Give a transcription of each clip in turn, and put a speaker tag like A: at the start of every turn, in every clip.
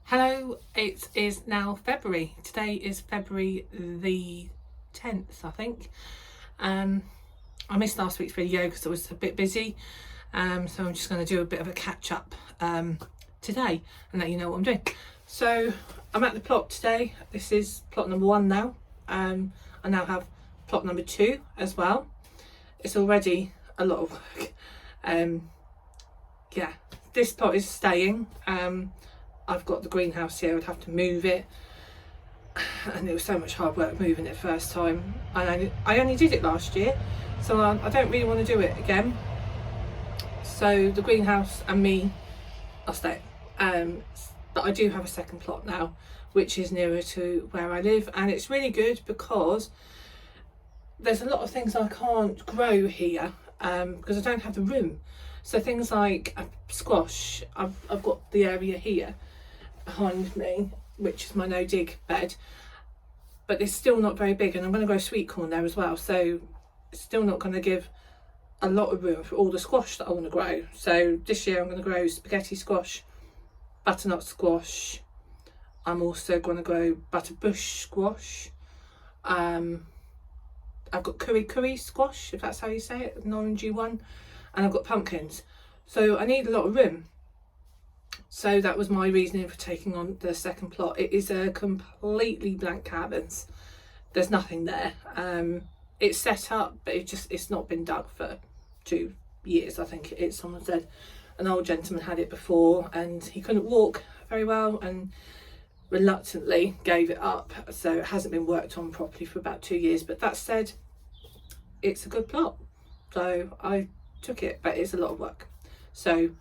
A: Hello, it is now February. Today is February the 10th, I think. I missed last week's video because I was a bit busy. So I'm just going to do a bit of a catch up today and let you know what I'm doing. So I'm at the plot today. This is plot number 1 now. I now have plot number 2 as well. It's already a lot of work. Yeah, this plot is staying. I've got the greenhouse here. I'd have to move it, and it was so much hard work moving it first time. And I only did it last year, so I don't really want to do it again. So the greenhouse and me are staying. But I do have a second plot now, which is nearer to where I live, and it's really good because there's a lot of things I can't grow here because I don't have the room. So things like a squash, I've got the area here behind me, which is my no dig bed, but it's still not very big, and I'm going to grow sweet corn there as well, so it's still not going to give a lot of room for all the squash that I want to grow. So this year I'm going to grow spaghetti squash, butternut squash. I'm also going to grow butterbush squash. I've got curry squash, if that's how you say it, an orangey one, and I've got pumpkins. So I need a lot of room. So that was my reasoning for taking on the second plot. It is a completely blank canvas. There's nothing there. It's set up, but it's not been dug for 2 years, I think it is. Someone said an old gentleman had it before and he couldn't walk very well and reluctantly gave it up. So it hasn't been worked on properly for about 2 years. But that said, it's a good plot. So I took it, but it's a lot of work. So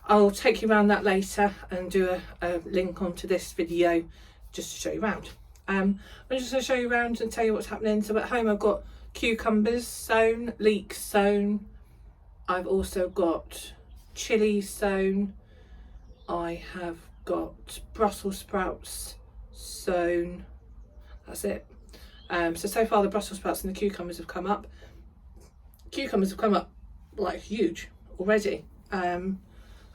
A: I'll take you around that later and do a link onto this video just to show you around. I'm just going to show you around and tell you what's happening. So at home I've got cucumbers sown, leeks sown. I've also got chilli sown. I have got Brussels sprouts sown. That's it. So far the Brussels sprouts and the cucumbers have come up. Cucumbers have come up like huge already.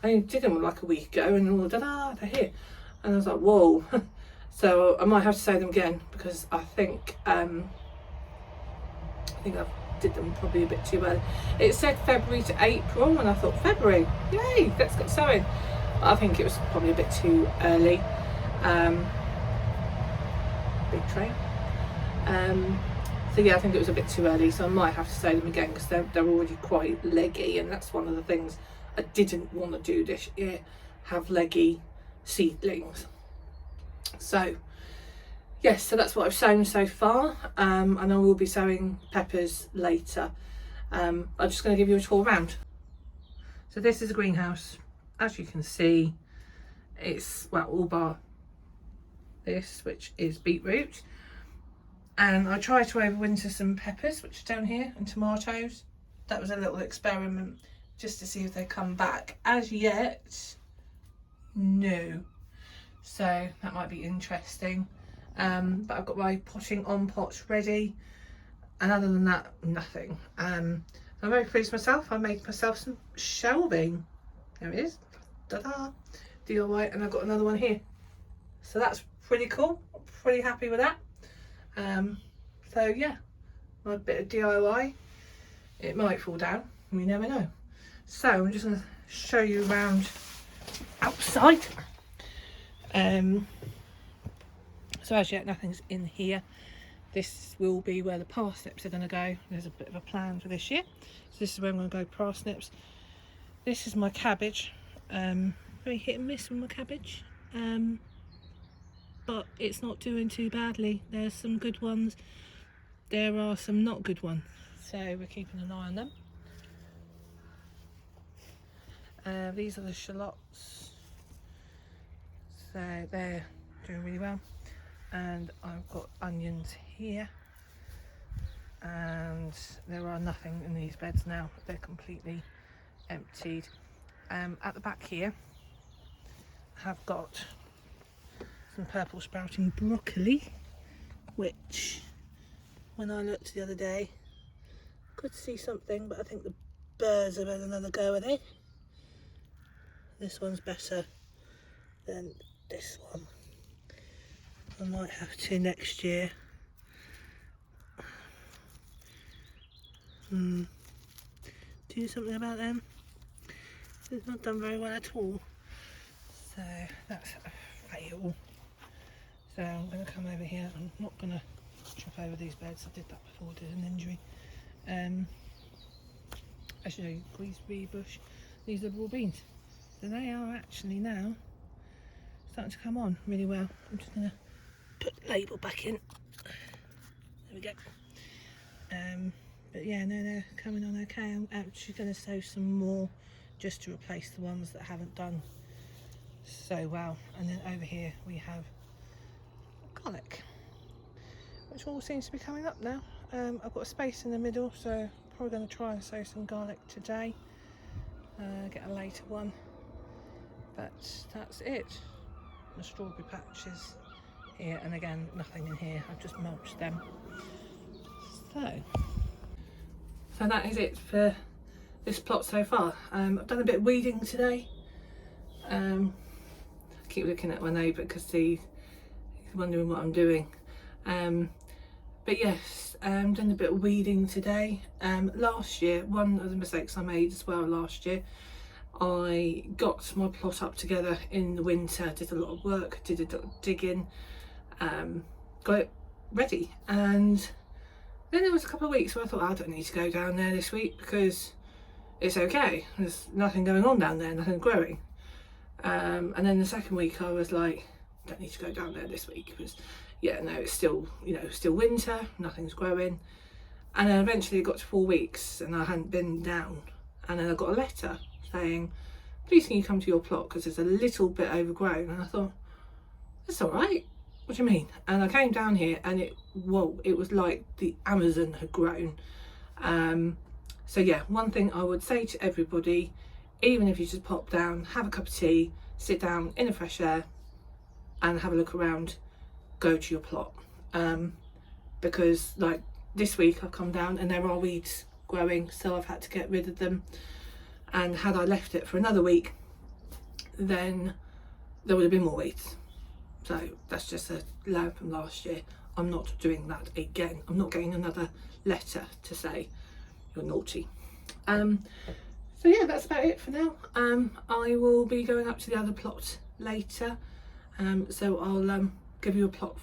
A: I did them like a week ago and all they're here, and I was like, whoa. So I might have to sow them again because I think I did them probably a bit too early. It said February to April and I thought February, yay, let's get sowing. But I think it was probably a bit too early. Big tray. So yeah, I think it was a bit too early, so I might have to sow them again because they're already quite leggy, and that's one of the things I didn't want to do this year, have leggy seedlings. So yes, so that's what I've sown so far, and I will be sowing peppers later. I'm just going to give you a tour around. So this is a greenhouse. As you can see, it's, well, all bar this, which is beetroot. And I tried to overwinter some peppers, which are down here, and tomatoes. That was a little experiment just to see if they come back. As yet, no. So that might be interesting. But I've got my potting on pots ready. And other than that, nothing. I'm very pleased with myself. I made myself some shelving. There it is. Ta-da! DIY, and I've got another one here. So that's pretty cool. I'm pretty happy with that. So yeah, a bit of DIY. It might fall down, we never know. So I'm just going to show you around outside. So as yet nothing's in here. This will be where the parsnips are going to go. There's a bit of a plan for this year. So this is where I'm going to go parsnips. This is my cabbage. Very hit and miss with my cabbage. But it's not doing too badly. There's some good ones, there are some not good ones, so we're keeping an eye on them. These are the shallots, so they're doing really well. And I've got onions here, and there are nothing in these beds now, they're completely emptied. At the back here I have got some purple sprouting broccoli, which when I looked the other day I could see something, but I think the birds have had another go at it. This one's better than this one. I might have to next year. Do something about them. It's not done very well at all. So that's a fail. So I'm going to come over here. I'm not going to chop over these beds. I did that before I did an injury. Actually, gooseberry bush. These are raw beans. So they are actually now starting to come on really well. I'm just going to put the label back in. There we go. But yeah, no, they're coming on okay. I'm actually going to sow some more just to replace the ones that haven't done so well. And then over here we have garlic, which all seems to be coming up now. I've got a space in the middle, so probably going to try and sow some garlic today. Get a later one. But that's it. The strawberry patches here, and again, nothing in here. I've just mulched them. So that is it for this plot so far. I've done a bit of weeding today. I keep looking at my neighbour because he's wondering what I'm doing. But yes, done a bit of weeding today. Last year, one of the mistakes I made as well last year, I got my plot up together in the winter, did a lot of work, did a lot of digging, got it ready, and then there was a couple of weeks where I thought, I don't need to go down there this week because it's okay, there's nothing going on down there, nothing growing. And then the second week I was like, don't need to go down there this week because yeah, no, it's still, you know, still winter, nothing's growing. And then eventually it got to 4 weeks and I hadn't been down, and then I got a letter saying, please can you come to your plot because it's a little bit overgrown. And I thought, that's all right, what do you mean? And I came down here and it was like the Amazon had grown. So yeah, one thing I would say to everybody, even if you just pop down, have a cup of tea, sit down in the fresh air and have a look around, go to your plot. Because like this week I've come down and there are weeds growing, so I've had to get rid of them. And had I left it for another week, then there would have been more weeds. So that's just a learn from last year. I'm not doing that again. I'm not getting another letter to say you're naughty. So yeah, that's about it for now. I will be going up to the other plot later. So I'll give you a plot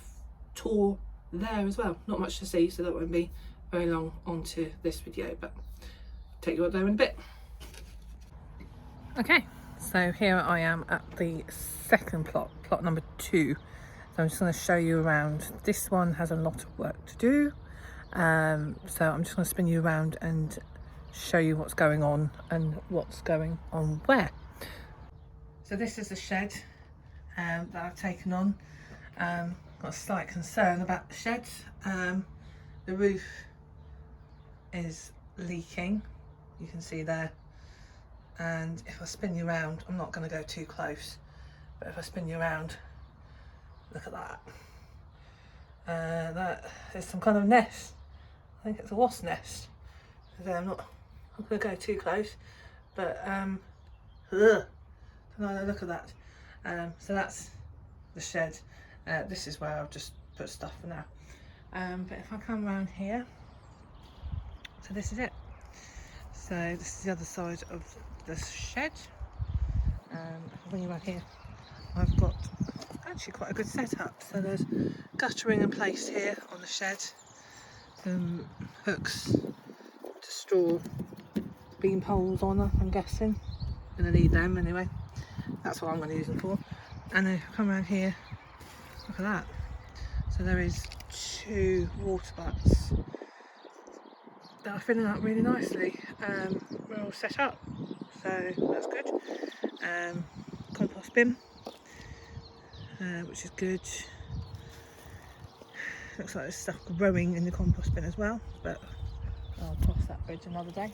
A: tour there as well. Not much to see, so that won't be very long onto this video, but take you up there in a bit. Okay, so here I am at the second plot, plot number 2. So I'm just going to show you around. This one has a lot of work to do, so I'm just going to spin you around and show you what's going on and what's going on where. So this is the shed that I've taken on. Got a slight concern about the shed. The roof is leaking, you can see there. And if I spin you around, I'm not going to go too close, but if I spin you around, look at that. That is some kind of nest. I think it's a wasp nest. So I'm not going to go too close, but no, look at that. So that's the shed. This is where I'll just put stuff for now. But if I come around here, so this is it. So this is the other side of the shed. When you around here, I've got actually quite a good setup. So there's guttering in place here on the shed, some hooks to store bean poles on, I'm guessing. I'm going to need them anyway. That's what I'm going to use them for. And then if I come around here, look at that. So there is 2 water butts that are filling up really nicely. We're all set up, so that's good. Compost bin, which is good. Looks like there's stuff growing in the compost bin as well, but I'll cross that bridge another day.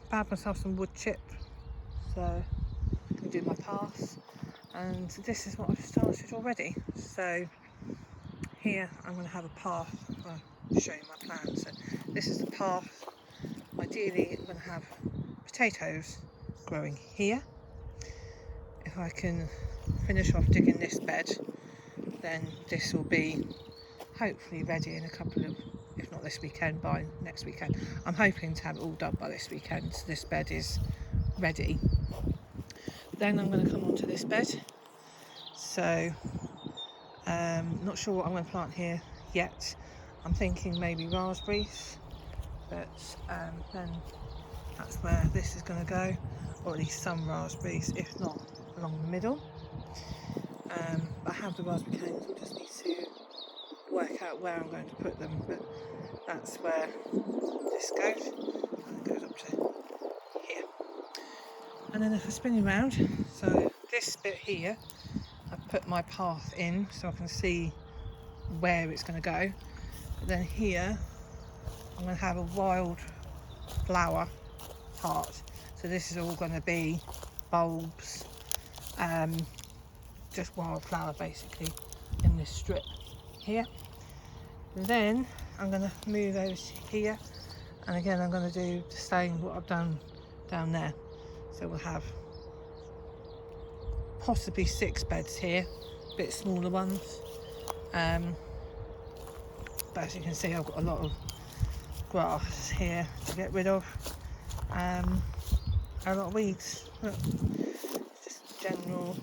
A: Bought myself some wood chip, so I can do my path. And this is what I've started already. So here I'm going to have a path. I'll show you my plan. So this is the path. Ideally I'm going to have potatoes growing here. If I can finish off digging this bed, then this will be hopefully ready in a couple of, if not this weekend, by next weekend. I'm hoping to have it all done by this weekend, so this bed is ready. Then I'm going to come onto this bed. So not sure what I'm going to plant here yet. I'm thinking maybe raspberries, but then that's where this is going to go, or at least some raspberries, if not along the middle. I have the raspberry canes, I just need to work out where I'm going to put them, but that's where this goes, and it goes up to here. And then if I spin around, so this bit here, I've put my path in so I can see where it's going to go. But then here, I'm going to have a wild flower part. So this is all going to be bulbs, just wildflower basically in this strip here. Then I'm going to move over to here, and again I'm going to do the same what I've done down there. So we'll have possibly 6 beds here, a bit smaller ones, but as you can see I've got a lot of grass here to get rid of, a lot of weeds. Look, just general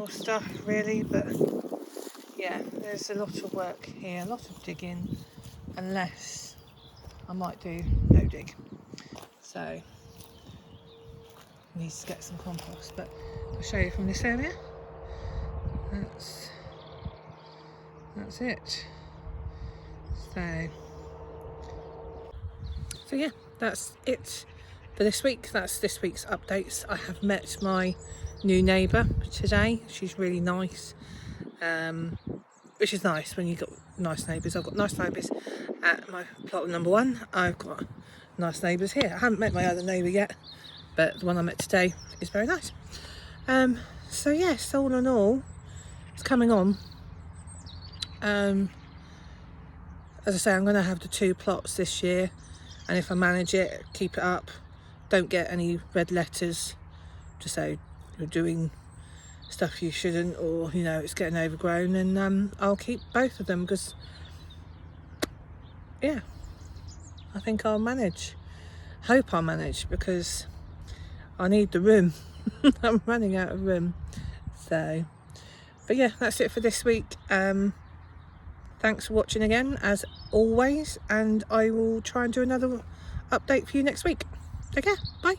A: stuff really, but yeah, there's a lot of work here, a lot of digging, unless I might do no dig. So needs to get some compost, but I'll show you from this area. That's it. So yeah, that's it for this week. That's this week's updates. I have met my new neighbour today. She's really nice, which is nice when you've got nice neighbours. I've got nice neighbours at my plot number 1. I've got nice neighbours here. I haven't met my other neighbour yet, but the one I met today is very nice. So yes, all in all, it's coming on. As I say, I'm going to have the 2 plots this year, and if I manage it, keep it up, don't get any red letters to say you're doing stuff you shouldn't, or you know it's getting overgrown, and I'll keep both of them, because yeah, I think I'll manage. Hope I'll manage, because I need the room. I'm running out of room. So, but yeah, that's it for this week. Thanks for watching again, as always, and I will try and do another update for you next week. Take care, bye.